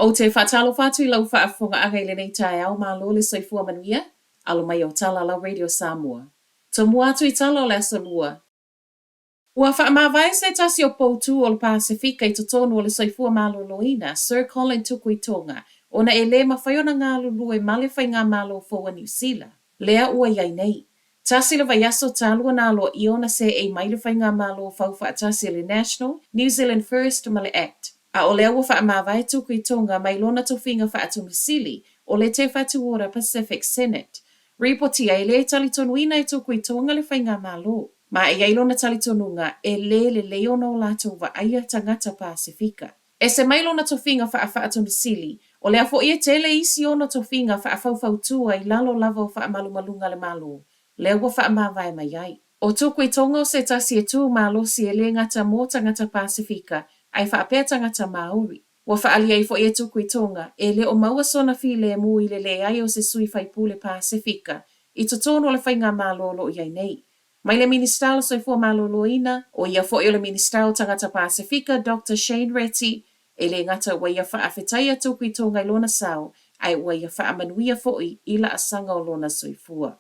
O te whaatalo whātui lau whaafonga angai le nei tae au mālo le soifua manuia, alo mai o tala la Radio Samoa. To mua atu I tala o le asalua. Ua whaamawai se tasi o poutu o le Pasifika I totonu o le soifua mālo loina, Sir Colin tuku I tonga, ona e le mawhaiona ngā lulu e male whai ngā mālo fōa New Zealand. Lea ua iai nei. Tasi le vaiaso tālua nā loa iona se e maile whai ngā mālo fau whaatasi le National, New Zealand First Male Act. A o lea ua whaamawai tuku I tonga mai lona tofinga whaatumasili o le te whatuora Pacific Senate. Ripotia e le talitonuina I tuku I tonga le whai ngā mālo. Ma e ailona talitonunga e le leona o lātou wa aia tangata Pasifika. E se mailona tofinga whaatumasili o lea fo ia tele isi ona tofinga whaafautua I lalo lava o whaamalumalunga le mālo. Lea ua whaamawai mai ai. O tuku I tonga o se tasi e tū mālo si e le ngata mō tangata Pasifika ai whaapea tangata Māori. Wa whaali ai fo ia tuku I tonga e le o maua sona file mu I le ai o se sui whaipule Pasifika I totonu o le whai ngā mālolo iai nei. Mai le minister soifua māloloina o ia fo le minister tangata Pasifika Dr. Shane Reti e le ngata wa ia whaafetaia tuku I tonga I lona sao ai wa ia whaamanuia fo I la asanga o lona soifua.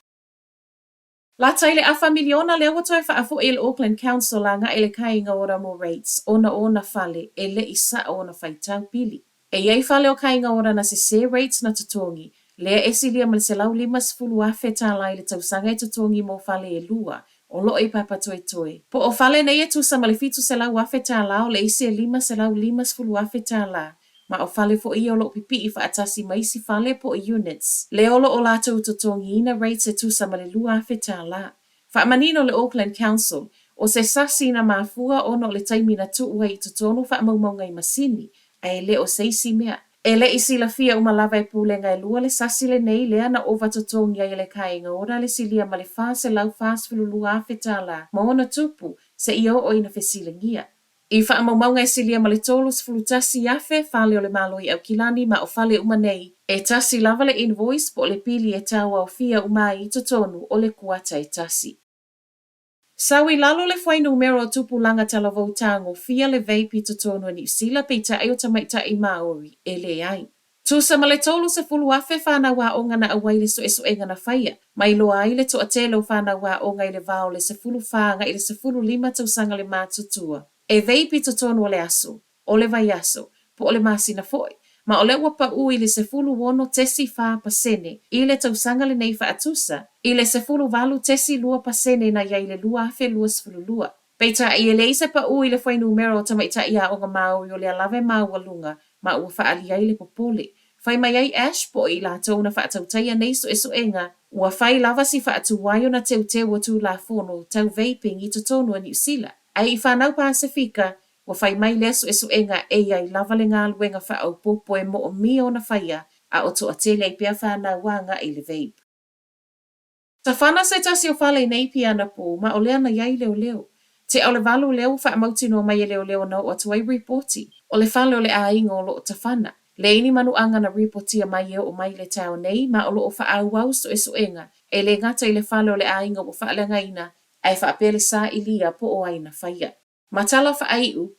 La taile afa miliona le watoi whaafo le Auckland Council la nga ele kainga o ramo rates ona fale e le isa ona whaitau pili. E iei fale o kainga ora na se rates na tutongi, lea esilia mal se lau limas fulu afe tā lai le tausanga I tutongi mo fale e lua, o lo I papa toe. Po o fale na ia tusa malefitu se lau afe tā lao le isi e lima se lau limas fulu afe tā la, ma o fale fo ia o lo pipi I whaatasi maisi fale po units. Le olo o lātou tutongi ina rates e tusa male lua afe tā la. Whaamanino le Auckland Council, o se sasi na mafua ono le taimina tuua I tutonu whaamaumaunga I masini, a le o seisi mea. E le isi la fia umalawa e pūlenga e lua le sasi le nei lea na ova tutongi ai le kainga ora le silia ma le wha se lau whaas filu lua afe tā la, ma ona tupu se io o ina fesilingia. I whaamaumaunga e silia ma le tolos fulu tasi afe, whale o le malo I au kilani ma o whale umanei, e tasi lava le invoice po le pili e taua o fia umai I tutonu o le kuata e tasi. Sawi lalo le fwai numero tupu langa talavou tango fia le veipi tutonu ni sila peita ayo tamaita I Māori e le ai. Tusa ma le tolu se fulu afe whana wā onga na awaile so esu enga na whaia. Mai loa ai le to atelo whana wā onga I le vao le se fulu whanga I le se fulu lima tausanga le mātutua. E veipi tutonu o le aso, o le vai aso, po o le masina foi. Ma o le wapa ui le se fulu wono tesi wha pasene, I le tausanga le nei atusa, I le se fulu walu tesi lua pasene na iai le lua afe lua sfulu lua. Peita I le isa pa ui le fwai numero tamaita ia o Māori o le alave māwalunga, ma ua whaali ai le popole. Whai mai ai ash po I la tau na whaatautaia nei so esu enga, ua whai lava si whaatuwaio na teu o tu la fono tau vaping I tutonu a New Zealand. Ai I whanau Pasifika, wa whai mai leso esu enga e ai lava le ngā luenga whaau popo e mo o mio na whaia a o to atele ai pia whanau wanga I le vape. Ta whana se tasi o whale nei pia na pō, ma o lea na iai leo. Te au le walu leo wha amauti no mai leo na o atu ai reporti, o le whale o le ainga o lo o ta whana. Le ini manu anga na reportia mai o mai le tau nei, ma o lo o wha au au so esu enga, e le ngata I le whale o le ainga o wha le ngaina, ai wha apele sa ilia po o aina whaia. Matala wha aiu.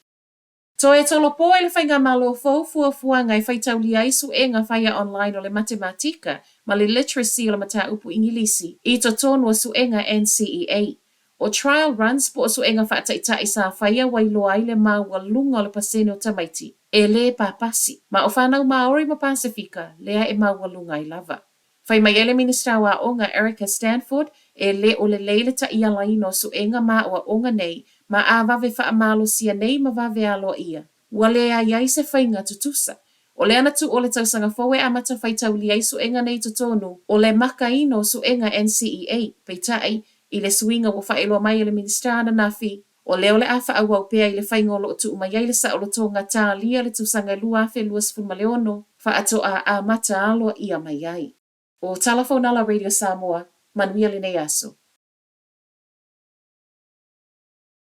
To e tolo po e le whainga malo fau fua ngai whaitau li aisu e ngā whaia online o le matematika ma le literacy o le mata upu ingilisi I to tonu o su enga NCEA. O trial runs po o su enga whaataitai sa whaia wailo ai le maua lunga o le pasene o tamaiti e le papasi. Ma o whanau Māori ma Pasifika lea e maua lunga I lava. Whai mai ele minister wa onga Erica Stanford e le o le leile ta ia laino su enga ma o onga nei ma a vave wha amalo sia nei ma vave alo ia. Ua lea iai se whainga tutusa. O le anatu o le tausanga fowe amata whaitau li su enga nei tutonu o le maka ino su enga NCEA peitai I le suinga wa whaeloa mai ele minister na nafi o leo le afa au au pea I le whainga o lo tu umai le sa o lo tonga tā lia le tausanga lua afe lua sfuma leono wha ato a mata aloa ia mai ai. O Telephone ala Radio Samoa, manuia le nei aso.